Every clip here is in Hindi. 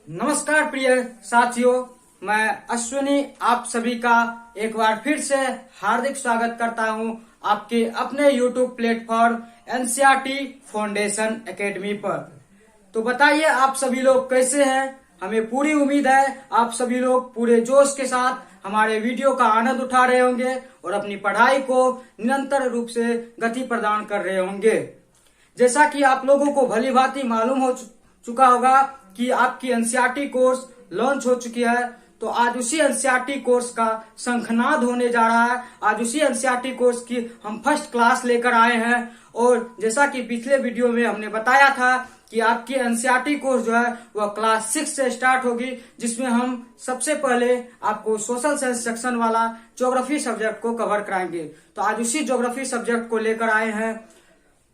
नमस्कार प्रिय साथियों, मैं अश्विनी आप सभी का एक बार फिर से हार्दिक स्वागत करता हूं आपके अपने YouTube platform NCERT foundation academy पर। तो बताइए आप सभी लोग कैसे हैं। हमें पूरी उम्मीद है आप सभी लोग पूरे जोश के साथ हमारे वीडियो का आनंद उठा रहे होंगे और अपनी पढ़ाई को निरंतर रूप से गति प्रदान कर रहे होंगे। जैसा कि आप लोगों को भली भांति मालूम हो चुका होगा कि आपकी एनसीईआरटी कोर्स लॉन्च हो चुकी है, तो आज उसी एनसीईआरटी कोर्स का शंखनाद होने जा रहा है। आज उसी एनसीईआरटी कोर्स की हम फर्स्ट क्लास लेकर आए हैं और जैसा कि पिछले वीडियो में हमने बताया था कि आपकी एनसीईआरटी कोर्स जो है वह क्लास 6 से स्टार्ट होगी, जिसमें हम सबसे पहले आपको सोशल साइंस सेक्शन वाला ज्योग्राफी सब्जेक्ट को कवर कराएंगे। तो आज उसी ज्योग्राफी सब्जेक्ट को लेकर आए हैं।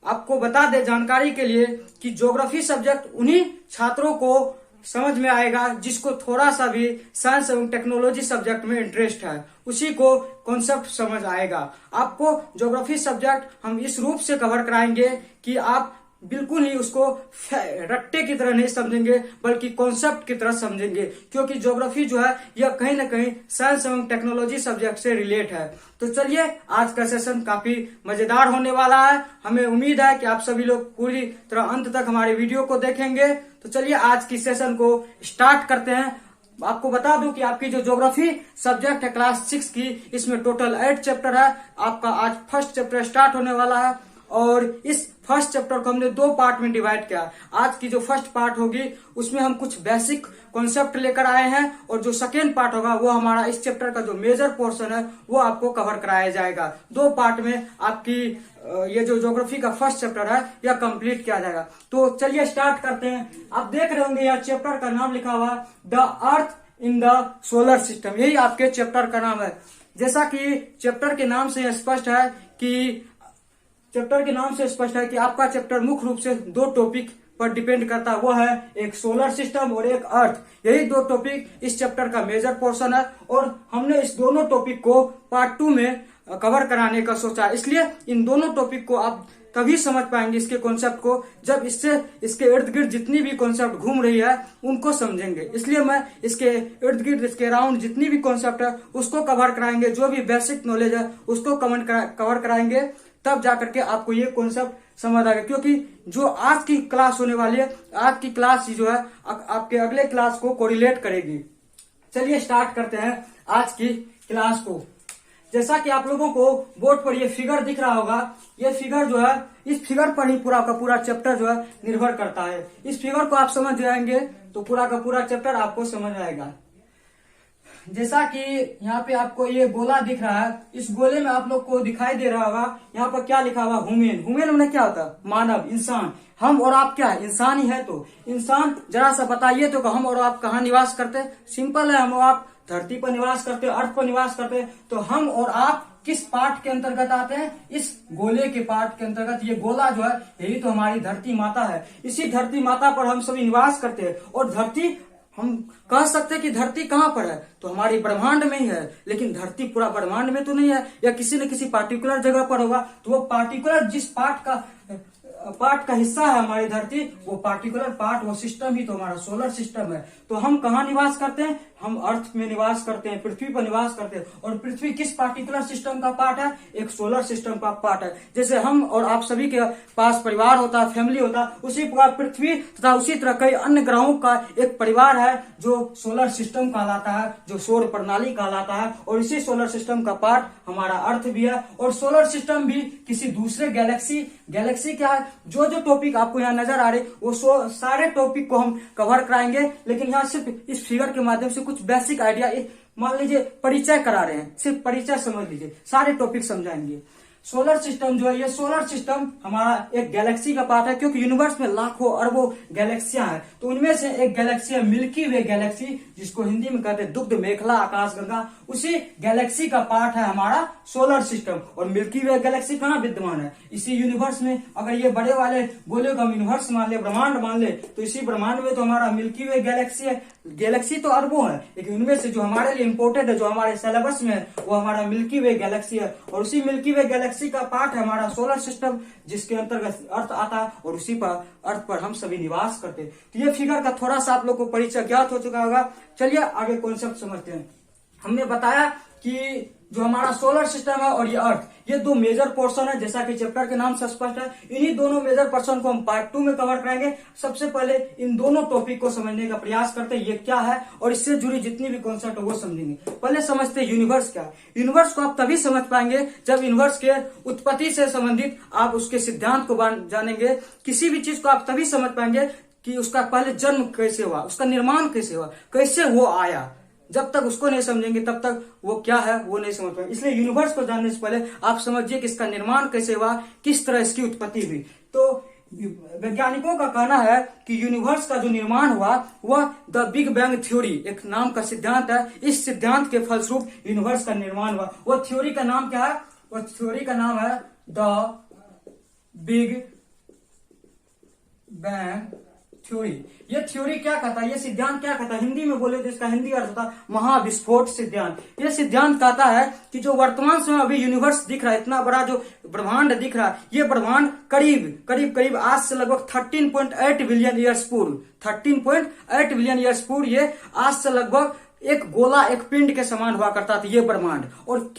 आपको बता दे जानकारी के लिए कि ज्योग्राफी सब्जेक्ट उन्हीं छात्रों को समझ में आएगा जिसको थोड़ा सा भी साइंस एवं टेक्नोलॉजी सब्जेक्ट में इंटरेस्ट है, उसी को कॉन्सेप्ट समझ आएगा। आपको ज्योग्राफी सब्जेक्ट हम इस रूप से कवर कराएंगे कि आप बिल्कुल ही उसको रट्टे की तरह नहीं समझेंगे बल्कि कॉन्सेप्ट की तरह समझेंगे, क्योंकि ज्योग्राफी जो है यह कहीं ना कहीं साइंस एवं टेक्नोलॉजी सब्जेक्ट से रिलेट है। तो चलिए, आज का सेशन काफी मजेदार होने वाला है। हमें उम्मीद है कि आप सभी लोग पूरी तरह अंत तक हमारे वीडियो को देखेंगे। तो चलिए आज की सेशन को स्टार्ट करते हैं। आपको बता दूं कि आपकी जो ज्योग्राफी सब्जेक्ट है क्लास 6 की, इसमें टोटल 8 चैप्टर है। आपका आज फर्स्ट चैप्टर स्टार्ट होने वाला है और इस फर्स्ट चैप्टर को हमने 2 पार्ट में डिवाइड किया। आज की जो फर्स्ट पार्ट होगी उसमें हम कुछ बेसिक कॉन्सेप्ट लेकर आए हैं और जो सेकेंड पार्ट होगा वो हमारा इस चैप्टर का जो मेजर पोर्शन है वो आपको कवर कराया जाएगा। 2 पार्ट में आपकी ये जो ज्योग्राफी का फर्स्ट चैप्टर है यह कंप्लीट किया जाएगा। तो चलिए स्टार्ट करते हैं। आप देख रहे होंगे यह चैप्टर का नाम लिखा हुआ the earth in the solar system, यही आपके चैप्टर का नाम है। जैसा कि चैप्टर के नाम से स्पष्ट है कि आपका चैप्टर मुख्य रूप से 2 टॉपिक पर डिपेंड करता है, वो है एक सोलर सिस्टम और एक अर्थ। यही 2 टॉपिक इस चैप्टर का मेजर पोर्शन है और हमने इस दोनों टॉपिक को पार्ट 2 में कवर कराने का सोचा। इसलिए इन दोनों टॉपिक को आप तभी समझ पाएंगे इसके कॉन्सेप्ट को जब इसके इर्द गिर्द जितनी भी कॉन्सेप्ट घूम रही है उनको समझेंगे। इसलिए मैं इसके इर्द गिर्द इसके अराउंड जितनी भी कॉन्सेप्ट है उसको कवर कराएंगे, जो भी बेसिक नॉलेज है उसको कवर कराएंगे, तब जाकर के आपको ये कॉन्सेप्ट समझ आएगा। क्योंकि जो आज की क्लास होने वाली है, आज की क्लास जो है आपके अगले क्लास को कोरिलेट करेगी। चलिए स्टार्ट करते हैं आज की क्लास को। जैसा कि आप लोगों को बोर्ड पर ये फिगर दिख रहा होगा, ये फिगर जो है, इस फिगर पर ही पूरा का पूरा चैप्टर जो है निर्भर करता है। इस फिगर को आप समझ जाएंगे तो पूरा का पूरा चैप्टर आपको समझ आएगा। जैसा कि यहाँ पे आपको ये गोला दिख रहा है, इस गोले में आप लोग को दिखाई दे रहा होगा यहाँ पर क्या लिखा हुआ, ह्यूमन। ह्यूमन मैंने क्या होता है? मानव, इंसान। हम और आप क्या है? इंसान ही है। तो इंसान, जरा सा बताइए तो हम और आप कहाँ निवास करते हैं? सिंपल है, हम और आप धरती पर निवास करते हैं, अर्थ पर निवास करते हैं। तो हम और आप किस पार्ट के अंतर्गत आते हैं? इस गोले के पार्ट के अंतर्गत। ये गोला जो है यही तो हमारी धरती माता है। इसी धरती माता पर हम सभी निवास करते हैं और धरती, हम कह सकते हैं कि धरती कहाँ पर है? तो हमारी ब्रह्मांड में ही है। लेकिन धरती पूरा ब्रह्मांड में तो नहीं है, या किसी न किसी पार्टिकुलर जगह पर होगा। तो वो पार्टिकुलर जिस पार्ट का हिस्सा है हमारी धरती, वो पार्टिकुलर पार्ट, वो सिस्टम ही तो हमारा सोलर सिस्टम है। तो हम कहाँ निवास करते हैं? हम अर्थ में निवास करते हैं, पृथ्वी पर निवास करते हैं। और पृथ्वी किस पार्टिकुलर सिस्टम का पार्ट है? एक सोलर सिस्टम का पार्ट है। जैसे हम और आप सभी के पास परिवार होता है, फैमिली होता है, उसी प्रकार पृथ्वी तथा उसी तरह कई अन्य ग्रहों का एक परिवार है जो सोलर सिस्टम कहलाता है, जो सौर प्रणाली कहलाता है। और इसी सोलर सिस्टम का पार्ट हमारा अर्थ भी है। और सोलर सिस्टम भी किसी दूसरे गैलेक्सी क्या है? जो टॉपिक आपको यहाँ नजर आ रहे वो सारे टॉपिक को हम कवर कराएंगे। लेकिन यहाँ सिर्फ इस फिगर के माध्यम से कुछ बेसिक आइडिया, मान लीजिए परिचय करा रहे हैं, सिर्फ परिचय समझ लीजिए, सारे टॉपिक समझाएंगे। सोलर सिस्टम जो है, ये सोलर सिस्टम हमारा एक गैलेक्सी का पार्ट है, क्योंकि यूनिवर्स में लाखों अरबों गैलेक्सियां हैं। तो उनमें से एक गैलेक्सी है मिल्की वे गैलेक्सी, जिसको हिंदी में कहते हैं दुग्ध मेखला आकाशगंगा। उसी गैलेक्सी का पार्ट है हमारा सोलर सिस्टम। और मिल्की वे गैलेक्सी कहाँ विद्यमान है? इसी यूनिवर्स में। अगर ये बड़े वाले गोले को हम यूनिवर्स मान ले, ब्रह्मांड मान ले, तो इसी ब्रह्मांड में तो हमारा मिल्की वे गैलेक्सी है। गैलेक्सी तो अरबों है, लेकिन उनमें से जो हमारे लिए इम्पोर्टेंट है, जो हमारे सिलेबस में है, वो हमारा मिल्की वे गैलेक्सी है। और उसी मिल्की वे गैलेक्सी गैलेक्सी का पार्ट है हमारा सोलर सिस्टम, जिसके अंतर्गत अर्थ आता है और उसी पर अर्थ पर हम सभी निवास करते हैं। तो ये फिगर का थोड़ा सा आप लोग को परिचय ज्ञात हो चुका होगा। चलिए आगे कॉन्सेप्ट समझते हैं। हमने बताया कि जो हमारा सोलर सिस्टम है और ये अर्थ, ये दो मेजर पोर्शन है, जैसा कि चैप्टर के नाम से स्पष्ट है। इन्हीं दोनों मेजर पोर्शन को हम पार्ट 2 में कवर करेंगे। सबसे पहले इन दोनों टॉपिक को समझने का प्रयास करते हैं, ये क्या है और इससे जुड़ी जितनी भी कॉन्सेप्ट है वो समझेंगे। पहले समझते हैं यूनिवर्स क्या है। यूनिवर्स को आप तभी समझ पाएंगे जब यूनिवर्स के उत्पत्ति से संबंधित आप उसके सिद्धांत को जानेंगे। किसी भी चीज को आप तभी समझ पाएंगे कि उसका पहले जन्म कैसे हुआ, उसका निर्माण कैसे हुआ, कैसे वो आया। जब तक उसको नहीं समझेंगे तब तक वो क्या है वो नहीं समझ पाएंगे। इसलिए यूनिवर्स को जानने से पहले आप समझिए कि इसका निर्माण कैसे हुआ, किस तरह इसकी उत्पत्ति हुई। तो वैज्ञानिकों का कहना है कि यूनिवर्स का जो निर्माण हुआ वह द बिग बैंग थ्योरी एक नाम का सिद्धांत है। इस सिद्धांत के फलस्वरूप यूनिवर्स का निर्माण हुआ। वह थ्योरी का नाम क्या है? वह थ्योरी का नाम है द बिग बैंग थ्योरी। ये थ्योरी क्या कहता है, ये सिद्धांत क्या कहता है? हिंदी में बोले तो इसका हिंदी अर्थ होता है महाविस्फोट सिद्धांत। ये सिद्धांत कहता है कि जो वर्तमान समय अभी यूनिवर्स दिख रहा है, इतना बड़ा जो ब्रह्मांड दिख रहा है, ये ब्रह्मांड करीब आज से लगभग 13.8 बिलियन ईयर्स पूर्व 13.8 बिलियन ईयर्स पूर्व ये आज से लगभग एक गोला, एक पिंड के समान हुआ करता था ये ब्रह्मांड। और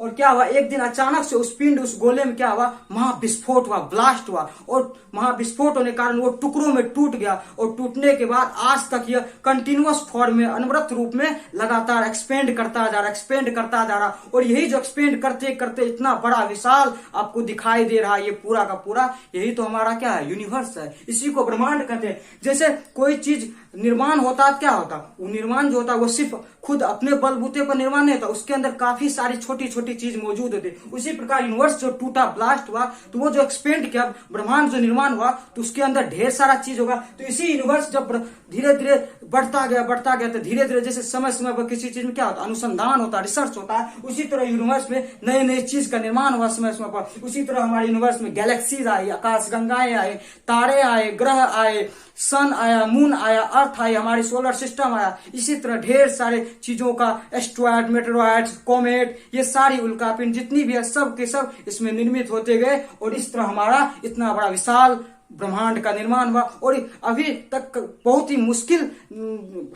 क्या हुआ एक दिन अचानक से उस पिंड, उस गोले में क्या हुआ? महाविस्फोट हुआ, ब्लास्ट हुआ। और महाविस्फोट होने के कारण वो टुकड़ों में टूट गया और टूटने के बाद आज तक यह कंटिन्यूअस फॉर्म में, अनवरत रूप में लगातार एक्सपेंड करता जा रहा। और यही जो एक्सपेंड करते करते इतना बड़ा विशाल आपको दिखाई दे रहा है, ये पूरा का पूरा यही तो हमारा क्या है? यूनिवर्स है। इसी को ब्रह्मांड कहते हैं। जैसे कोई चीज निर्माण होता है, क्या होता? वो निर्माण जो होता है वो सिर्फ खुद अपने बलबूते पर निर्माण नहीं होता, उसके अंदर काफी सारी छोटी छोटी चीज मौजूद होती है। उसी प्रकार यूनिवर्स जो टूटा, ब्लास्ट हुआ, तो वो जो एक्सपेंड किया, ब्रह्मांड जो निर्माण हुआ, तो उसके अंदर ढेर सारा चीज होगा। तो इसी यूनिवर्स जब धीरे धीरे बढ़ता गया तो धीरे धीरे जैसे समय समय पर किसी चीज में क्या होता है? अनुसंधान होता है, रिसर्च होता है। उसी तरह यूनिवर्स में नए नए चीज का निर्माण हुआ समय समय पर। उसी तरह हमारे यूनिवर्स में गैलेक्सीज आई, आकाश गंगाएं आए, तारे आए, ग्रह आए, सन आया, मून आया, अर्थ आई, हमारी सोलर सिस्टम आया। इसी तरह ढेर सारे चीजों का एस्ट्रॉयड, मेटेरॉयड, कॉमेट, ये सारी उल्कापिंड जितनी भी है सब के सब इसमें निर्मित होते गए और इस तरह हमारा इतना बड़ा विशाल ब्रह्मांड का निर्माण हुआ। और अभी तक बहुत ही मुश्किल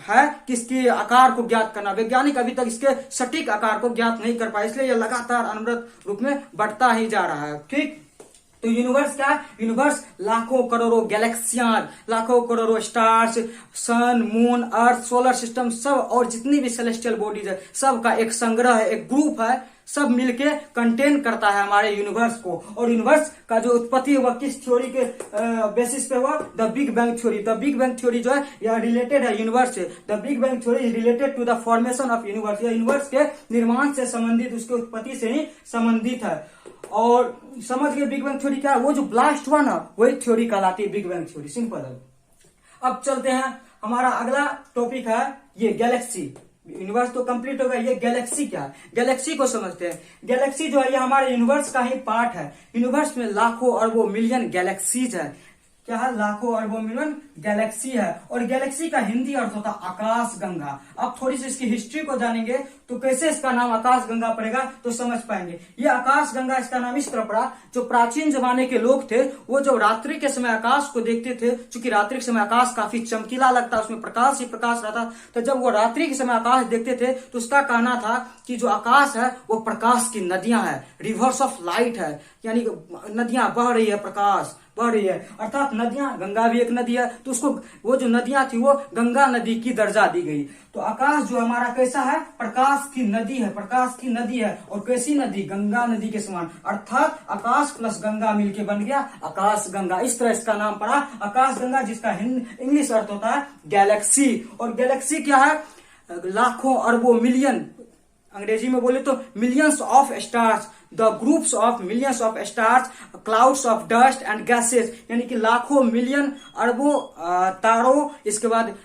है कि इसके आकार को ज्ञात करना। वैज्ञानिक अभी तक इसके सटीक आकार को ज्ञात नहीं कर पाए, इसलिए यह लगातार अनवरत रूप में बढ़ता ही जा रहा है। ठीक, तो यूनिवर्स क्या है? यूनिवर्स लाखों करोड़ों गैलेक्सियां, लाखों करोड़ों स्टार्स, सन, मून, अर्थ, सोलर सिस्टम सब और जितनी भी सेलेस्टियल बॉडीज है सब का एक संग्रह है, एक ग्रुप है, सब मिलके कंटेन करता है हमारे यूनिवर्स को। और यूनिवर्स का जो उत्पत्ति हुआ किस थ्योरी के बेसिस पे हुआ? The big bang theory. The big bang theory जो है यह रिलेटेड है यूनिवर्स से। The big bang theory is related to the formation of universe. यह यूनिवर्स के निर्माण से संबंधित, उसके उत्पत्ति से ही संबंधित है। और समझ गए बिग बैंग थ्योरी क्या है? वो जो ब्लास्ट हुआ ना वही थ्योरी कहलाती है बिग बैंग थ्योरी। सिंपल है। अब चलते हैं, हमारा अगला टॉपिक है ये गैलेक्सी। यूनिवर्स तो कंप्लीट हो गया, ये गैलेक्सी क्या है? गैलेक्सी को समझते हैं। गैलेक्सी जो है ये हमारे यूनिवर्स का ही पार्ट है। यूनिवर्स में लाखों अरबों मिलियन गैलेक्सीज है। क्या है? लाखों अरबों मिलियन गैलेक्सी है। और गैलेक्सी का हिंदी अर्थ होता है आकाश गंगा। अब थोड़ी सी इसकी हिस्ट्री को जानेंगे तो कैसे इसका नाम आकाश गंगा पड़ेगा तो समझ पाएंगे। ये आकाश गंगा इसका नाम इस तरह पड़ा, जो प्राचीन जमाने के लोग थे वो जब रात्रि के समय आकाश को देखते थे, चूंकि रात्रि के समय आकाश काफी चमकीला लगता, उसमें प्रकाश ही प्रकाश रहता, तो जब वो रात्रि के समय आकाश देखते थे तो उसका कहना था कि जो आकाश है वो प्रकाश की नदियां है, रिवर्स ऑफ लाइट है, यानी नदियां बह रही है, प्रकाश बढ़ रही है। अर्थात नदियां, गंगा भी एक नदी है, तो उसको वो जो नदियां थी वो गंगा नदी की दर्जा दी गई। तो आकाश जो हमारा कैसा है? प्रकाश की नदी है, प्रकाश की नदी है। और कैसी नदी? गंगा नदी के समान। अर्थात आकाश प्लस गंगा मिलके बन गया आकाश गंगा। इस तरह इसका नाम पड़ा आकाश गंगा, जिसका इंग्लिश अर्थ होता है गैलेक्सी। और गैलेक्सी क्या है? लाखों अरबों मिलियन, अंग्रेजी में बोले तो millions of stars, the groups of millions of stars, clouds of dust and gases, यानी कि लाखों मिलियन अरबों तारों, इसके बाद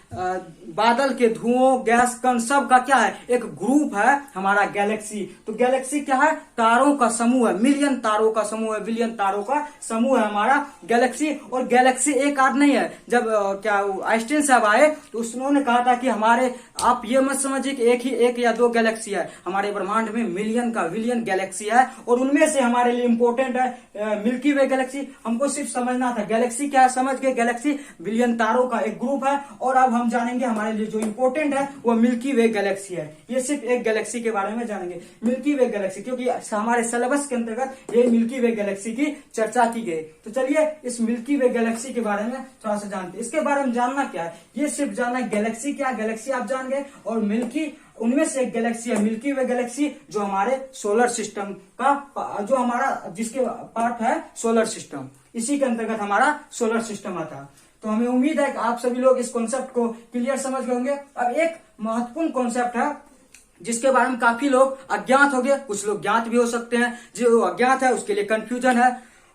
बादल के धुओं, गैस कण, सब का क्या है? एक ग्रुप है हमारा गैलेक्सी। तो गैलेक्सी क्या है? तारों का समूह है, मिलियन तारों का समूह है, बिलियन तारों का समूह है हमारा गैलेक्सी। और गैलेक्सी एक आध नहीं है। जब क्या आइंस्टीन साहब आए तो उन्होंने कहा था कि हमारे, आप ये मत समझिए कि एक या दो गैलेक्सी है, हमारे ब्रह्मांड में मिलियन का बिलियन गैलेक्सी है। और उनमें से हमारे लिए इंपॉर्टेंट है मिल्की वे गैलेक्सी। हमको सिर्फ समझना था गैलेक्सी क्या है, समझ के गैलेक्सी बिलियन तारों का एक ग्रुप है। और अब हम जानेंगे हमारे लिए जो इंपॉर्टेंट है वो मिल्की वे गैलेक्सी है। ये सिर्फ एक गैलेक्सी के बारे में जानेंगे, मिल्की वे गैलेक्सी, क्योंकि हमारे सिलेबस के अंतर्गत ये मिल्की वे गैलेक्सी की चर्चा की गई। तो चलिए इस मिल्की वे गैलेक्सी के बारे में थोड़ा सा जानते हैं। इसके बारे में जानना क्या है, ये सिर्फ जानना है गैलेक्सी क्या, गैलेक्सी आप जान गए, और मिल्की उनमें से एक गैलेक्सी है मिल्की वे गैलेक्सी, जो हमारे सोलर सिस्टम का जो हमारा जिसके पार्ट है सोलर सिस्टम, इसी के अंतर्गत हमारा सोलर सिस्टम आता है। तो हमें उम्मीद है कि आप सभी लोग इस कॉन्सेप्ट को क्लियर समझ गए होंगे। अब एक महत्वपूर्ण कॉन्सेप्ट है जिसके बारे में काफी लोग अज्ञात हो गए, कुछ लोग ज्ञात भी हो सकते हैं। जो अज्ञात है उसके लिए कंफ्यूजन है।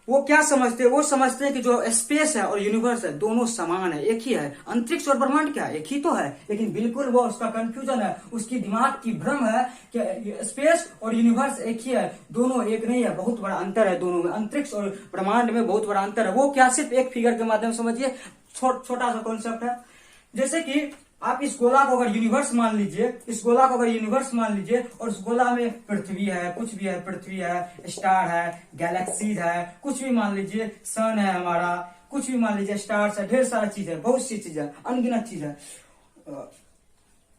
वो क्या समझते हैं, वो समझते हैं कि जो स्पेस है और यूनिवर्स है दोनों समान है, एक ही है। अंतरिक्ष और ब्रह्मांड क्या है, एक ही तो है। लेकिन बिल्कुल वो उसका कंफ्यूजन है, उसकी दिमाग की भ्रम है कि स्पेस और यूनिवर्स एक ही है, दोनों एक नहीं है, बहुत बड़ा अंतर है दोनों में। अंतरिक्ष और ब्रह्मांड में बहुत बड़ा अंतर है। वो क्या, सिर्फ एक फिगर के माध्यम से समझिए, छोटा सा कॉन्सेप्ट है। जैसे कि आप इस गोला को अगर यूनिवर्स मान लीजिए, इस गोला को अगर यूनिवर्स मान लीजिए, और इस गोला में पृथ्वी है, कुछ भी है, पृथ्वी है, स्टार है, गैलेक्सीज है, कुछ भी मान लीजिए, सन है हमारा, कुछ भी मान लीजिए, स्टार्स है, ढेर सारा चीज है, बहुत सी चीज है, अनगिनत चीज है।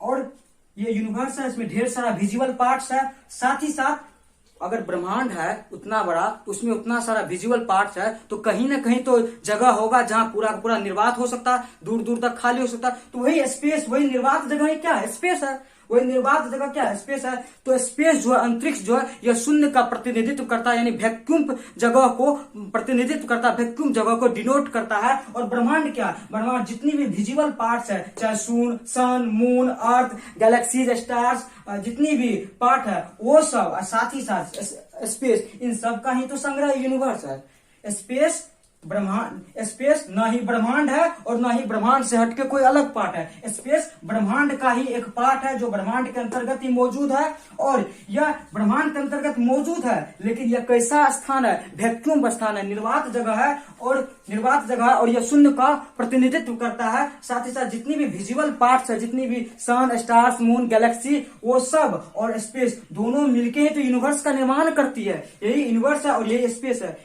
और ये यूनिवर्स है, इसमें ढेर सारा विजुअल पार्ट्स है। साथ ही साथ अगर ब्रह्मांड है उतना बड़ा, तो उसमें उतना सारा विजुअल पार्ट्स है, तो कहीं ना कहीं तो जगह होगा जहां पूरा पूरा निर्वात हो सकता है, दूर दूर तक खाली हो सकता है। तो वही स्पेस, वही निर्वात जगह क्या है, स्पेस है। वही निर्वात जगह क्या है, स्पेस है। तो स्पेस जो है, अंतरिक्ष जो है, यह शून्य का प्रतिनिधित्व करता है, यानी वैक्यूम जगह को प्रतिनिधित्व करता है, वैक्यूम जगह को डिनोट करता है। और ब्रह्मांड क्या, ब्रह्मांड जितनी भी विजिबल पार्ट्स है, चाहे सन, मून, अर्थ, गैलेक्सीज, स्टार्स, जितनी भी पार्ट है वो सब, साथ ही साथ स्पेस, इन सब का ही तो संग्रह यूनिवर्स है। स्पेस ब्रह्मांड, स्पेस ना ही ब्रह्मांड है और ना ही ब्रह्मांड से हटके कोई अलग पार्ट है। स्पेस ब्रह्मांड का ही एक पार्ट है जो ब्रह्मांड के अंतर्गत ही मौजूद है, और यह ब्रह्मांड के अंतर्गत मौजूद है। लेकिन यह कैसा स्थान है, वैक्यूम स्थान है, निर्वात जगह है, और यह शून्य का प्रतिनिधित्व करता है। साथ ही साथ जितनी भी विजुअल पार्ट्स है, जितनी भी सन, स्टार्स, मून, गैलेक्सी, वो सब और स्पेस दोनों मिलके ही तो यूनिवर्स का निर्माण करती है। यही यूनिवर्स है और यही स्पेस है।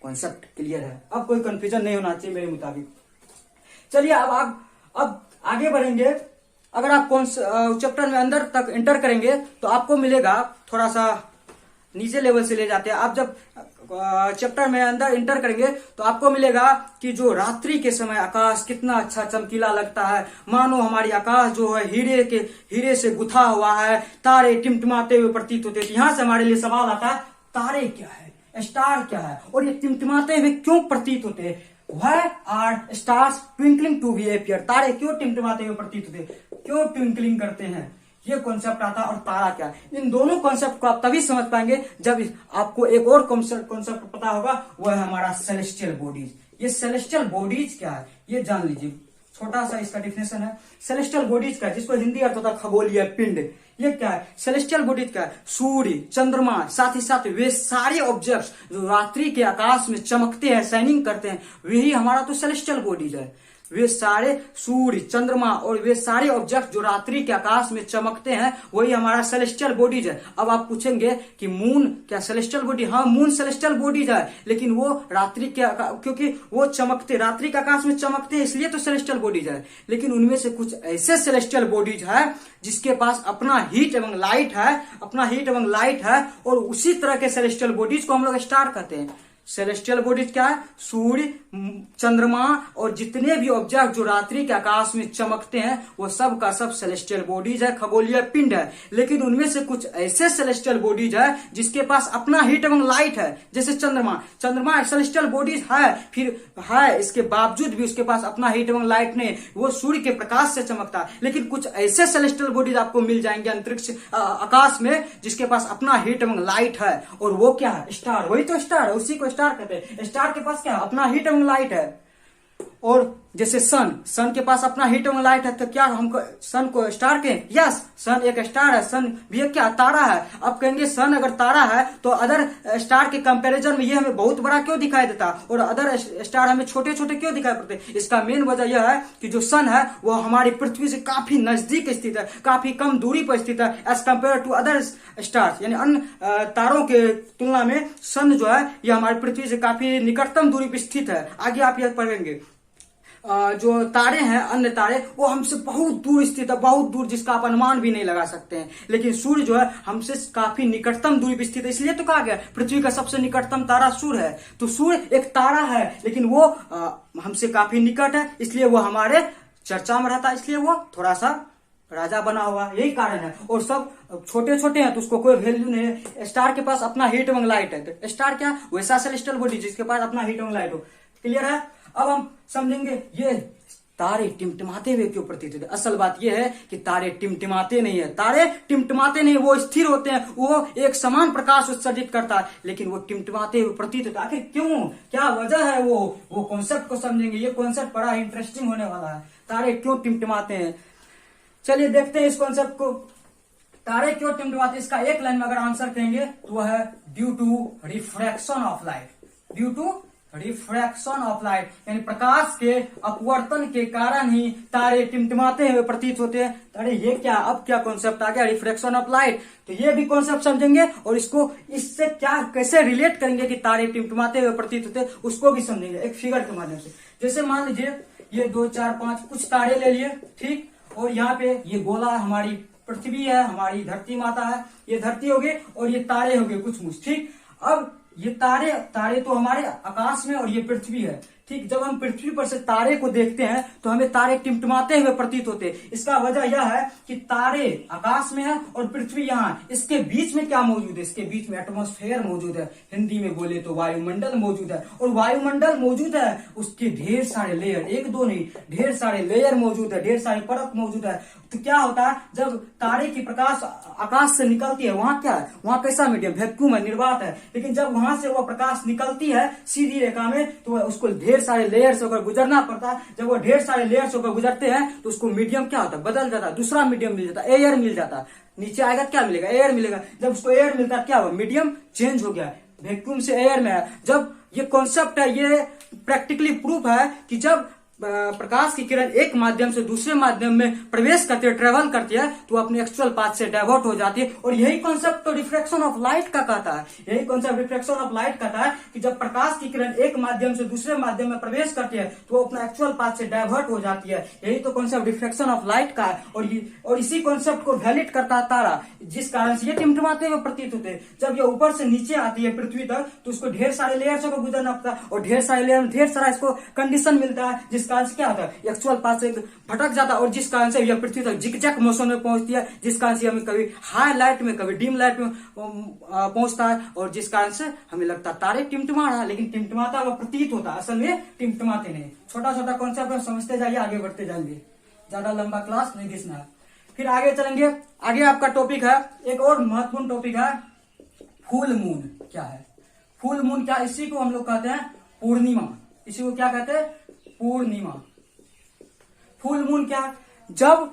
कॉन्सेप्ट क्लियर है, अब कोई कंफ्यूजन नहीं होना चाहिए मेरे मुताबिक। चलिए अब आगे बढ़ेंगे। अगर आप चैप्टर में अंदर तक एंटर करेंगे तो आपको मिलेगा, थोड़ा सा नीचे लेवल से ले जाते हैं। आप जब चैप्टर में अंदर एंटर करेंगे तो आपको मिलेगा कि जो रात्रि के समय आकाश कितना अच्छा चमकीला लगता है, मानो हमारी आकाश जो है हीरे से गुथा हुआ है, तारे टिमटिमाते हुए प्रतीत होते हैं। यहां से हमारे लिए सवाल आता है, तारे क्या है, स्टार क्या है, और ये टिमटिमाते हुए क्यों प्रतीत होते हैं। Why are stars twinkling to be appear? तारे क्यों टिमटिमाते हुए प्रतीत होते हैं, क्यों ट्विंकलिंग करते हैं, ये कॉन्सेप्ट आता है। और तारा क्या है, इन दोनों कॉन्सेप्ट को आप तभी समझ पाएंगे जब आपको एक और कॉन्सेप्ट पता होगा, वो है हमारा सेलेस्टियल बॉडीज। ये सेलेस्टियल बॉडीज क्या है ये जान लीजिए, छोटा सा इसका डिफिनेशन है। सेलेस्टियल बॉडीज का, जिसको हिंदी अर्थ होता है खगोलीय पिंड, ये क्या है, सेलेस्टियल बॉडीज क्या है, सूर्य, चंद्रमा, साथ ही साथ वे सारे ऑब्जेक्ट्स जो रात्रि के आकाश में चमकते हैं, शाइनिंग करते हैं, वही हमारा तो सेलेस्टियल बॉडीज है। वे सारे सूर्य, चंद्रमा और वे सारे ऑब्जेक्ट जो रात्रि के आकाश में चमकते हैं, वही हमारा सेलेस्टियल बॉडीज है। अब आप पूछेंगे कि मून क्या सेलेस्टियल बॉडी, हाँ मून सेलेस्टियल बॉडीज है, लेकिन वो रात्रि के क्योंकि वो चमकते, रात्रि के आकाश में चमकते हैं, इसलिए तो सेलेस्टियल बॉडीज है। लेकिन उनमें से कुछ ऐसे सेलेस्टियल बॉडीज है जिसके पास अपना हीट एवं लाइट है, और उसी तरह के सेलेस्टियल बॉडीज को हम लोग स्टार कहते हैं। सेलेस्टियल बॉडीज क्या है, सूर्य, चंद्रमा और जितने भी ऑब्जेक्ट जो रात्रि के आकाश में चमकते हैं, वो सब का सब सेलेस्टियल बॉडीज है, खगोलीय पिंड है। लेकिन उनमें से कुछ ऐसे सेलेस्टियल बॉडीज है जिसके पास अपना हीट एवं लाइट है, जैसे चंद्रमा सेलेस्टियल बॉडीज है, फिर है इसके बावजूद भी उसके पास अपना हीट एवं लाइट नहीं, वो सूर्य के प्रकाश से चमकता है। लेकिन कुछ ऐसे सेलेस्टियल बॉडीज आपको मिल जाएंगे अंतरिक्ष आकाश में जिसके पास अपना हीट एवं लाइट है, और वो क्या है, स्टार। वही तो स्टार है, उसी को स्टार कहते हैं। स्टार के पास क्या है, अपना हीट एवं लाइट है। और जैसे सन के पास अपना हीट एंड लाइट है, तो क्या हमको सन को स्टार कहें? यस, सन एक स्टार है। सन भी एक क्या तारा है। अब कहेंगे सन अगर तारा है तो अदर स्टार के कंपैरिजन में ये हमें बहुत बड़ा क्यों दिखाई देता और अदर स्टार हमें छोटे छोटे क्यों दिखाई पड़ते? इसका मेन वजह यह है कि जो सन है वो हमारी पृथ्वी से काफी नजदीक स्थित है, काफी कम दूरी पर स्थित है as compared to other stars. यानी अन्य तारों के तुलना में सन जो है ये हमारी पृथ्वी से काफी निकटतम दूरी पर स्थित है। आगे आप यह पढ़ेंगे जो तारे हैं, अन्य तारे, वो हमसे बहुत दूर स्थित है, बहुत दूर, जिसका आप अनुमान भी नहीं लगा सकते हैं। लेकिन सूर्य जो है हमसे काफी निकटतम दूरी पर स्थित है, इसलिए तो कहा गया पृथ्वी का सबसे निकटतम तारा सूर्य है। तो सूर्य एक तारा है लेकिन वो हमसे काफी निकट है, इसलिए वो हमारे चर्चा में रहता है, इसलिए वो थोड़ा सा राजा बना हुआ, यही कारण है। और सब छोटे छोटे हैं तो उसको कोई वैल्यू नहीं है। स्टार के पास अपना हीट एवं लाइट है, तो स्टार क्या? वैसा सेलेस्टियल बॉडी जिसके पास अपना हीट एवं लाइट हो। क्लियर है? अब हम समझेंगे ये तारे टिमटिमाते हुए क्यों प्रतीत होते हैं। असल बात यह है कि तारे टिमटिमाते नहीं है, तारे टिमटिमाते नहीं, वो स्थिर होते हैं, वो एक समान प्रकाश उत्सर्जित करता है, लेकिन वो टिमटिमाते हुए प्रतीत होता है। आखिर क्यों, क्या वजह है? वो कॉन्सेप्ट को समझेंगे। ये कॉन्सेप्ट बड़ा इंटरेस्टिंग होने वाला है, तारे क्यों टिमटिमाते हैं। चलिए देखते हैं इस कॉन्सेप्ट को। तारे क्यों टिमटिमाते, इसका एक लाइन में अगर आंसर कहेंगे तो वह है due to refraction of light. Due to refraction of light, यानी प्रकाश के अपवर्तन के कारण ही तारे टिमटिमाते हुए प्रतीत होते हैं। अरे ये क्या, अब क्या कॉन्सेप्ट आ गया? Refraction of light. तो ये भी कॉन्सेप्ट समझेंगे और इसको इससे क्या कैसे रिलेट करेंगे कि तारे टिमटिमाते हुए प्रतीत होते हैं, उसको भी समझेंगे एक फिगर के माध्यम से। जैसे मान लीजिए ये 2 4 5 कुछ तारे ले लिए, ठीक, और यहाँ पे ये गोला हमारी पृथ्वी है, हमारी धरती माता है, ये धरती हो गई और ये तारे हो गए कुछ मुझ, ठीक। अब ये तारे तो हमारे आकाश में और ये पृथ्वी है, ठीक। जब हम पृथ्वी पर से तारे को देखते हैं तो हमें तारे टिमटिमाते हुए प्रतीत होते हैं। इसका वजह यह है कि तारे आकाश में है और पृथ्वी यहाँ, इसके बीच में क्या मौजूद है? इसके बीच में एटमॉस्फेयर मौजूद है, हिंदी में बोले तो वायुमंडल मौजूद है। और वायुमंडल मौजूद है, उसके ढेर सारे लेयर, एक दो नहीं, ढेर सारे लेयर मौजूद है, ढेर सारी परत मौजूद है। तो क्या होता है, जब तारे की प्रकाश आकाश से निकलती है, वहां क्या है? वहां कैसा मीडियम? वैक्यूम है, निर्वात है। लेकिन जब वहां से वह प्रकाश निकलती है सीधी रेखा में तो उसको ढेर सारे लेयर से होकर गुजरना पड़ता है। जब वो ढेर सारे लेयर से होकर गुजरते हैं तो उसको मीडियम क्या होता है? बदल जाता है, दूसरा मीडियम मिल जाता है, एयर मिल जाता है। नीचे आएगा क्या मिलेगा? एयर मिलेगा। जब उसको एयर मिलता है क्या हुआ? मीडियम चेंज हो गया, वैक्यूम से एयर में है। जब ये कॉन्सेप्ट है, ये प्रैक्टिकली प्रूफ है कि जब प्रकाश की किरण एक माध्यम से दूसरे माध्यम में प्रवेश करती है, ट्रेवल करती है, तो अपने एक्चुअल पाथ से डाइवर्ट हो जाती है। और यही कॉन्सेप्ट तो रिफ्रैक्शन ऑफ लाइट का कहता है। यही कॉन्सेप्ट रिफ्रैक्शन ऑफ लाइट कहता है कि जब प्रकाश की किरण एक माध्यम से दूसरे माध्यम में प्रवेश करती है तो वो अपना एक्चुअल पाथ से डाइवर्ट हो जाती है। यही तो कॉन्सेप्ट रिफ्रैक्शन ऑफ लाइट का है। और इसी कॉन्सेप्ट को वैलिड करता है तारा, जिस कारण से ये टिमटिमाते हुए प्रतीत होते हैं। जब ये ऊपर से नीचे आती है पृथ्वी तक तो उसको ढेर सारे लेयर से गुजरना पड़ता है और ढेर सारे लेयर, ढेर सारा इसको कंडीशन मिलता है, जिस कारण से क्या होता है? एक्चुअल पाथ से भटक जाता है और जिस कारण से यह पृथ्वी तक जिगजैग मोशन में पहुंचती है, जिस कारण से हमें कभी हाई लाइट में कभी डीम लाइट में पहुंचता है और जिस कारण से हमें लगता है तारे टिमटिमा रहा है, लेकिन टिमटिमाता हुआ प्रतीत होता है, असल में टिमटिमाते नहीं। छोटा छोटा कॉन्सेप्ट समझते जाइए, आगे बढ़ते जाएंगे, ज्यादा लंबा क्लास नहीं घिसना है। फिर आगे चलेंगे। आगे आपका टॉपिक है, एक और महत्वपूर्ण टॉपिक है, फुल मून क्या है? फुल मून क्या? इसी को हम लोग कहते हैं पूर्णिमा। इसी को क्या कहते हैं? पूर्णिमा। फुल मून क्या? जब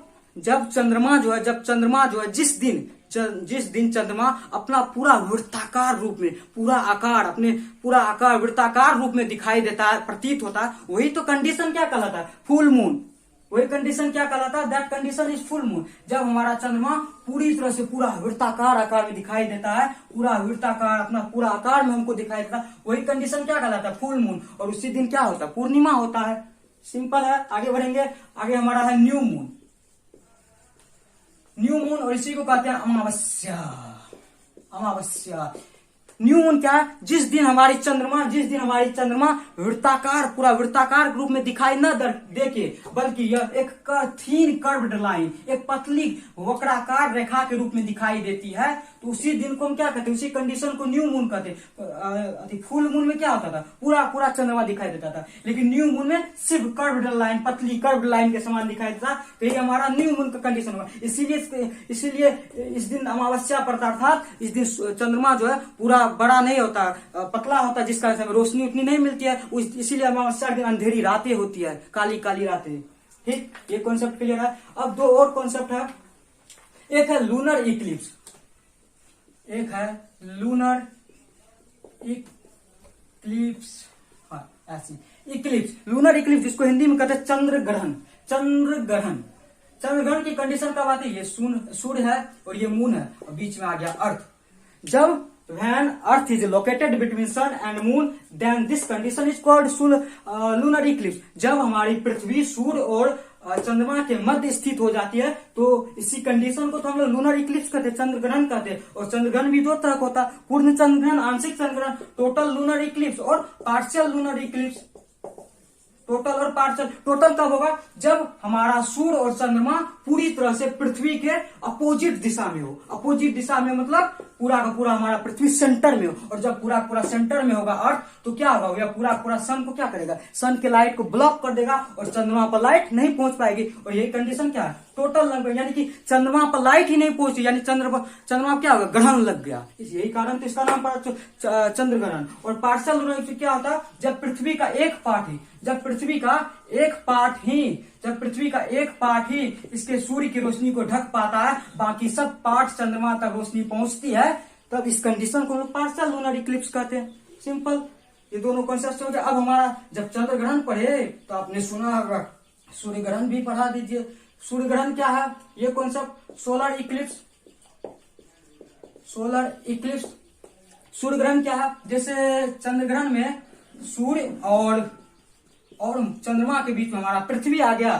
चंद्रमा जो है जिस दिन चंद्रमा अपना पूरा वृत्ताकार रूप में, पूरा आकार वृत्ताकार रूप में दिखाई देता है, प्रतीत होता है, वही तो कंडीशन क्या कहलाता है? Full moon. वही कंडीशन क्या कहलाता है? That condition is full moon. जब हमारा चंद्रमा पूरी तरह से पूरा वृत्ताकार आकार में दिखाई देता है, पूरा वृत्ताकार अपना पूरा आकार में हमको दिखाई देता है, वही कंडीशन क्या कहलाता है? Full moon. और उसी दिन क्या होता है? पूर्णिमा होता है। सिंपल है। आगे बढ़ेंगे। आगे हमारा है न्यू मून। न्यू मून, और इसी को कहते हैं अमावस्या। न्यू मून क्या है? जिस दिन हमारी चंद्रमा पूरा वृत्ताकार रूप में दिखाई न देके, बल्कि यह एक थीन कर्व्ड लाइन, एक पतली वक्राकार रेखा के रूप में दिखाई देती है, तो उसी दिन को हम क्या कहते हैं, उसी कंडीशन को न्यू मून कहते हैं। फुल मून में क्या होता था, पूरा पूरा चंद्रमा दिखाई देता था, लेकिन न्यू मून में सिर्फ कर्व्ड लाइन, पतली कर्व्ड लाइन के समान दिखाई देता। तो ये हमारा न्यू मून का कंडीशन होगा। इसीलिए इस दिन अमावस्या पड़ता, अर्थात इस दिन चंद्रमा जो है पूरा बड़ा नहीं होता, पतला होता, जिस कारण से रोशनी उतनी नहीं मिलती है। इसीलिए अमावस्या के दिन अंधेरी रातें होती है, काली काली रातें। ठीक, ये कॉन्सेप्ट क्लियर है। अब दो और कॉन्सेप्ट है, एक है लूनर इक्लिप्स, एक है लूनर इक्लिप्स। हाँ, ऐसी इक्लिप्स, लूनर इक्लिप्स, जिसको हिंदी में कहते हैं चंद्र ग्रहण। चंद्र ग्रहण, चंद्र ग्रहण की कंडीशन कब आती है, ये सूर्य है और ये मून है और बीच में आ गया अर्थ। जब when earth is located between sun and moon then this condition is called lunar eclipse। जब हमारी पृथ्वी सूर्य और चंद्रमा के मध्य स्थित हो जाती है तो इसी कंडीशन को तो हम लोग लूनर इक्लिप्स कहते हैं, चंद्र ग्रहण कहते हैं। और चंद्र ग्रहण भी दो तरह का होता है, पूर्ण चंद्र ग्रहण, आंशिक चंद्र ग्रहण, टोटल लूनर इक्लिप्स और पार्शियल लूनर इक्लिप्स। टोटल और पार्शियल, टोटल कब होगा, जब हमारा सूर्य और चंद्रमा पूरी तरह से पृथ्वी के अपोजिट दिशा में हो। अपोजिट दिशा में मतलब पूरा का पूरा हमारा पृथ्वी सेंटर में हो, और जब पूरा पूरा सेंटर में होगा अर्थ तो क्या होगा, या पूरा पूरा सन को क्या करेगा, सन के लाइट को ब्लॉक कर देगा और चंद्रमा पर लाइट नहीं पहुंच पाएगी। और यही कंडीशन क्या है, टोटल लग गया, यानी कि चंद्रमा पर लाइट ही नहीं पहुंची, यानी चंद्रमा क्या होगा, ग्रहण लग गया। यही कारण तो इसका नाम पड़ा चंद्र ग्रहण। और पार्शियल लूनर क्या होता है, जब पृथ्वी का एक पार्ट ही, जब पृथ्वी का एक पार्ट ही इसके सूर्य की रोशनी को ढक पाता है, बाकी सब पार्ट चंद्रमा तक रोशनी पहुंचती है, तब इस कंडीशन को लोग पार्शियल लूनर इक्लिप्स कहते हैं। सिंपल, ये दोनों कॉन्सेप्ट हो गए। अब हमारा जब चंद्र ग्रहण पढ़े तो आपने सुना होगा, सूर्य ग्रहण भी पढ़ा दीजिए। सूर्य ग्रहण क्या है, ये concept solar eclipse. Solar eclipse, सूर्य ग्रहण क्या है, जैसे चंद्र ग्रहण में सूर्य और चंद्रमा के बीच में हमारा पृथ्वी आ गया,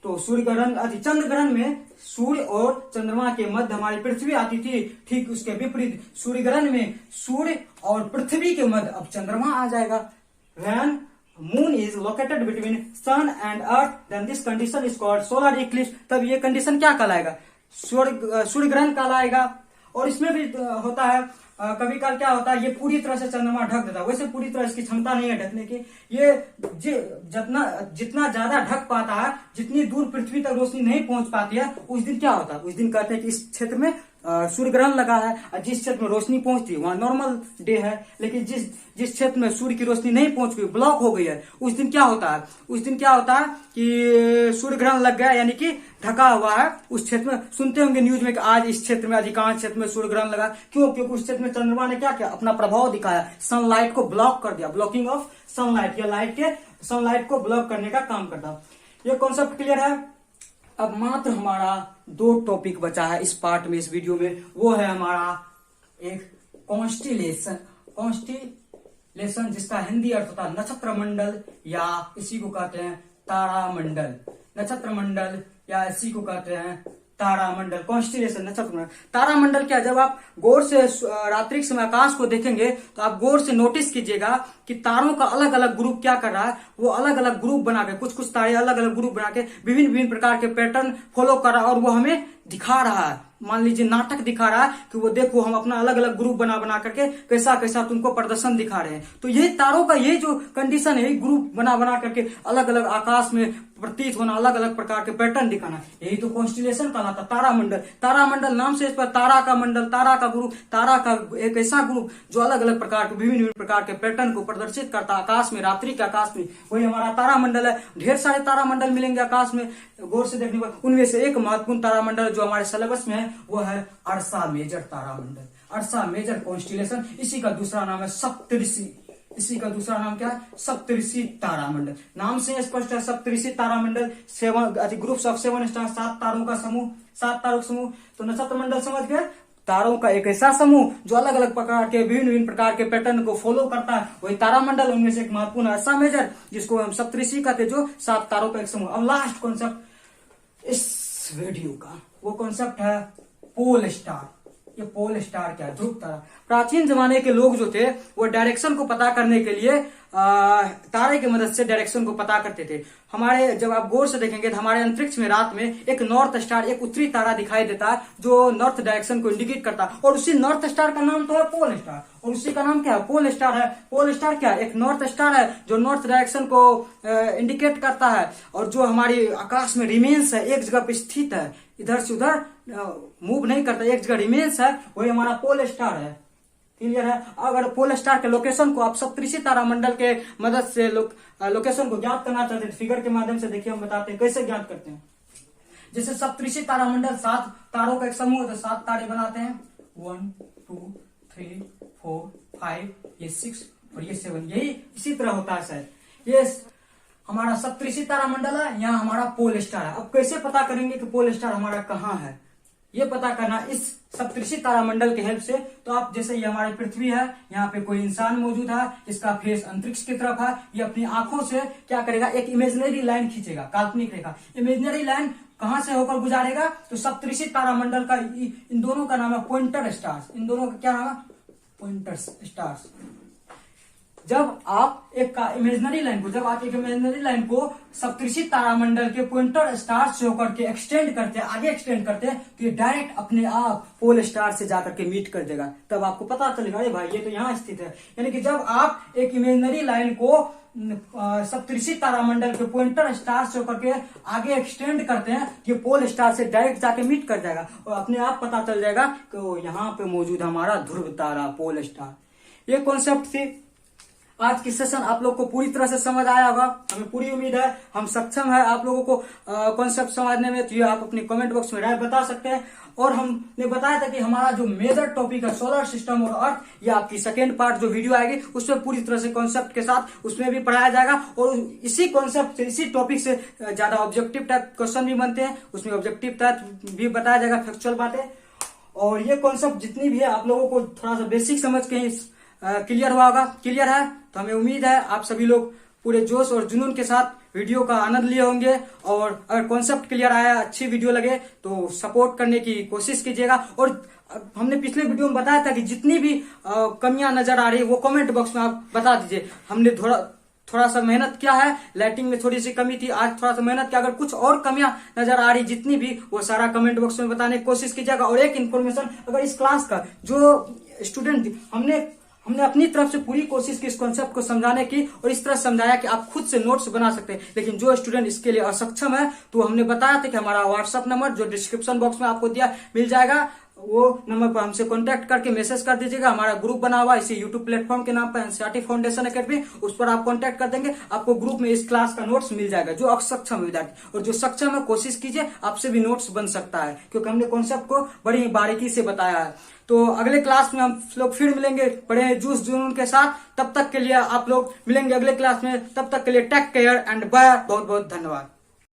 तो सूर्य ग्रहण, चंद्र ग्रहण में सूर्य और चंद्रमा के मध्य हमारी पृथ्वी आती थी। ठीक उसके विपरीत सूर्य ग्रहण में सूर्य और पृथ्वी के मध्य अब चंद्रमा आ जाएगा। When moon is located between sun and earth, then this condition is called solar eclipse। तब ये कंडीशन क्या कहलाएगा, सूर्य ग्रहण कहलाएगा। और इसमें भी होता है, कभी काल क्या होता है, ये पूरी तरह से चंद्रमा ढक देता है, वैसे पूरी तरह इसकी क्षमता नहीं है ढकने की। ये जितना ज्यादा ढक पाता है, जितनी दूर पृथ्वी तक रोशनी नहीं पहुंच पाती है, उस दिन क्या होता है, उस दिन कहते हैं कि इस क्षेत्र में सूर्य ग्रहण लगा है। और जिस क्षेत्र में रोशनी पहुंचती है वहां नॉर्मल डे है, लेकिन जिस क्षेत्र में सूर्य की रोशनी नहीं पहुंच गई, ब्लॉक हो गई है, उस दिन क्या होता है, कि सूर्य ग्रहण लग गया, यानी कि ढका हुआ है उस क्षेत्र में। सुनते होंगे न्यूज में कि आज इस क्षेत्र में, अधिकांश क्षेत्र में सूर्य ग्रहण लगा। क्यों, क्योंकि उस क्षेत्र में चंद्रमा ने क्या किया, अपना प्रभाव दिखाया, सनलाइट को ब्लॉक कर दिया, ब्लॉकिंग ऑफ सनलाइट, या सनलाइट को ब्लॉक करने का काम करता। ये कॉन्सेप्ट क्लियर है। अब मात्र हमारा 2 टॉपिक बचा है इस पार्ट में, इस वीडियो में। वो है हमारा एक कॉन्स्टिलेशन, जिसका हिंदी अर्थ होता है नक्षत्र मंडल, या इसी को कहते हैं तारामंडल। नक्षत्र मंडल या इसी को कहते हैं तारामंडल, कॉन्स्टिलेशन, नक्षत्र मंडल। तारामंडल क्या, जब आप गौर से रात्रि समय आकाश को देखेंगे तो आप गौर से नोटिस कीजिएगा कि तारों का अलग अलग ग्रुप क्या कर रहा है, वो अलग अलग ग्रुप बना के, कुछ तारे अलग अलग ग्रुप बना के विभिन्न प्रकार के पैटर्न फॉलो कर रहा है, और वो हमें दिखा रहा है। मान लीजिए नाटक दिखा रहा है कि वो देखो हम अपना अलग अलग ग्रुप बना करके कैसा कैसा तुमको प्रदर्शन दिखा रहे हैं। तो यही तारों का ये जो कंडीशन है, ग्रुप बना करके अलग अलग आकाश में प्रतीत होना, अलग अलग प्रकार के पैटर्न दिखाना, यही तो कॉन्स्टिलेशन कहलाता। तारामंडल, तारामंडल नाम से इस पर तारा का मंडल, तारा का ग्रुप, तारा का एक ऐसा ग्रुप जो अलग अलग प्रकार के विभिन्न प्रकार के पैटर्न को प्रदर्शित करता है आकाश में, रात्रि के आकाश में, वही हमारा तारामंडल है। ढेर सारे तारामंडल मिलेंगे आकाश में गौर से देखने पर। उनमें से एक महत्वपूर्ण तारामंडल जो हमारे सिलेबस में है वो है अर्सा मेजर तारामंडल, अर्सा मेजर कॉन्स्टिलेशन। इसी का दूसरा नाम है सप्तऋषि। इसी का दूसरा नाम क्या है, सप्तऋषि तारामंडल। नाम से स्पष्ट है, सप्तऋषि तारामंडल, 7 ग्रुप्स ऑफ 7 स्टार, 7 तारों का समूह। तो नक्षत्र मंडल समझ गए, तारों का एक ऐसा समूह जो अलग अलग प्रकार के विभिन्न प्रकार के पैटर्न को फॉलो करता है, वही तारामंडल। उनमें से एक महत्वपूर्ण अर्सा मेजर, जिसको हम सप्तऋषि कहते हैं, जो 7 तारों का एक समूह। अब लास्ट कॉन्सेप्ट इस वीडियो का, वो कॉन्सेप्ट है पोल स्टार। ये पोल स्टार क्या है, ध्रुव तारा। प्राचीन जमाने के लोग जो थे वो डायरेक्शन को पता करने के लिए तारे की मदद से डायरेक्शन को पता करते थे। हमारे जब आप गौर से देखेंगे तो हमारे अंतरिक्ष में रात में एक नॉर्थ स्टार, एक उत्तरी तारा दिखाई देता है जो नॉर्थ डायरेक्शन को इंडिकेट करता है, और उसी नॉर्थ स्टार का नाम तो है पोल स्टार, और उसी का नाम क्या है? पोल स्टार है। पोल स्टार क्या है? एक नॉर्थ स्टार है जो नॉर्थ डायरेक्शन को इंडिकेट करता है, और जो हमारी आकाश में रिमेन्स है, एक जगह पे स्थित है, इधर से उधर मूव नहीं करता, एक जगह रिमेन्स है, वही हमारा पोल स्टार है। क्लियर है? अगर पोल स्टार के लोकेशन को आप सप्तऋषि तारामंडल के मदद से लोकेशन को ज्ञात करना चाहते हैं, फिगर के माध्यम से देखिए हम बताते हैं कैसे ज्ञात करते हैं। जैसे सप्तऋषि तारामंडल 7 तारों का एक समूह, तो 7 तारे बनाते हैं, 1 2 3 4 5, ये 6 और ये 7, यही इसी तरह होता है शायद। ये हमारा सप्तऋषि तारामंडल है, यहाँ हमारा पोल स्टार है। अब कैसे पता करेंगे कि पोल स्टार हमारा कहाँ है? ये पता करना इस सप्तऋषि तारामंडल के हेल्प से। तो आप जैसे ये हमारी पृथ्वी है, यहाँ पे कोई इंसान मौजूद है, इसका फेस अंतरिक्ष की तरफ है, ये अपनी आंखों से क्या करेगा? एक इमेजिनरी लाइन खींचेगा, काल्पनिक रेखा। इमेजिनरी लाइन कहां से होकर गुजारेगा? तो सप्तऋषि तारामंडल का इन दोनों का नाम है पॉइंटर स्टार्स। इन दोनों का क्या नाम है? Pointer stars. जब आप एक इमेजिनरी लाइन को सप्तऋषि तारामंडल के पॉइंटर स्टार से होकर के आगे एक्सटेंड करते हैं, तो ये डायरेक्ट अपने आप पोल स्टार से जाकर के मीट कर देगा। तब आपको पता चलेगा अरे भाई ये तो यहाँ स्थित है। यानी कि जब आप एक इमेजिनरी लाइन को सप्तऋषि तारामंडल के पॉइंटर स्टार से होकर के आगे एक्सटेंड करते हैं, ये पोल स्टार से डायरेक्ट जाके मीट कर जाएगा, और अपने आप पता चल जाएगा कि यहाँ पे मौजूद हमारा ध्रुव तारा, पोल स्टार। ये कॉन्सेप्ट थी। आज की सेशन आप लोग को पूरी तरह से समझ आया होगा, हमें पूरी उम्मीद है हम सक्षम है आप लोगों को कॉन्सेप्ट समझने में। तो ये आप अपनी कमेंट बॉक्स में राय बता सकते हैं। और हमने बताया था कि हमारा जो मेजर टॉपिक है सोलर सिस्टम और अर्थ, ये आपकी सेकेंड पार्ट जो वीडियो आएगी उसमें पूरी तरह से कॉन्सेप्ट के साथ उसमें भी पढ़ाया जाएगा, और इसी कॉन्सेप्ट से, इसी टॉपिक से ज्यादा ऑब्जेक्टिव टाइप क्वेश्चन भी बनते हैं, उसमें ऑब्जेक्टिव टाइप भी बताया जाएगा, फैक्चुअल बातें। और ये कॉन्सेप्ट जितनी भी है आप लोगों को थोड़ा सा बेसिक समझ के क्लियर हुआ होगा। क्लियर है? तो हमें उम्मीद है आप सभी लोग पूरे जोश और जुनून के साथ वीडियो का आनंद लिए होंगे। और अगर कॉन्सेप्ट क्लियर आया, अच्छी वीडियो लगे तो सपोर्ट करने की कोशिश कीजिएगा। और हमने पिछले वीडियो में बताया था कि जितनी भी कमियां नजर आ रही है वो कमेंट बॉक्स में आप बता दीजिए। हमने थोड़ा सा मेहनत किया है, लाइटिंग में थोड़ी सी कमी थी, आज थोड़ा सा मेहनत किया। अगर कुछ और कमियां नजर आ रही जितनी भी, वो सारा कमेंट बॉक्स में बताने की कोशिश कीजिएगा। और एक इन्फॉर्मेशन, अगर इस क्लास का जो स्टूडेंट हमने अपनी तरफ से पूरी कोशिश की इस कॉन्सेप्ट को समझाने की, और इस तरह समझाया कि आप खुद से नोट्स बना सकते हैं। लेकिन जो स्टूडेंट इसके लिए असक्षम है, तो हमने बताया था कि हमारा व्हाट्सएप नंबर जो डिस्क्रिप्शन बॉक्स में आपको मिल जाएगा, वो नंबर पर हमसे कांटेक्ट करके मैसेज कर दीजिएगा। हमारा ग्रुप बना हुआ इसी यूट्यूब प्लेटफॉर्म के नाम पर एनसीईआरटी फाउंडेशन एकेडमी, उस पर आप कांटेक्ट कर देंगे, आपको ग्रुप में इस क्लास का नोट्स मिल जाएगा। जो असक्षम विद्यार्थी और जो सक्षम है, कोशिश कीजिए आपसे भी नोट्स बन सकता है, क्योंकि हमने कॉन्सेप्ट को बड़ी बारीकी से बताया है। तो अगले क्लास में हम लोग फिर मिलेंगे बड़े जोश जुनून के साथ। तब तक के लिए आप लोग मिलेंगे अगले क्लास में। तब तक के लिए टेक केयर एंड बाय। बहुत बहुत धन्यवाद।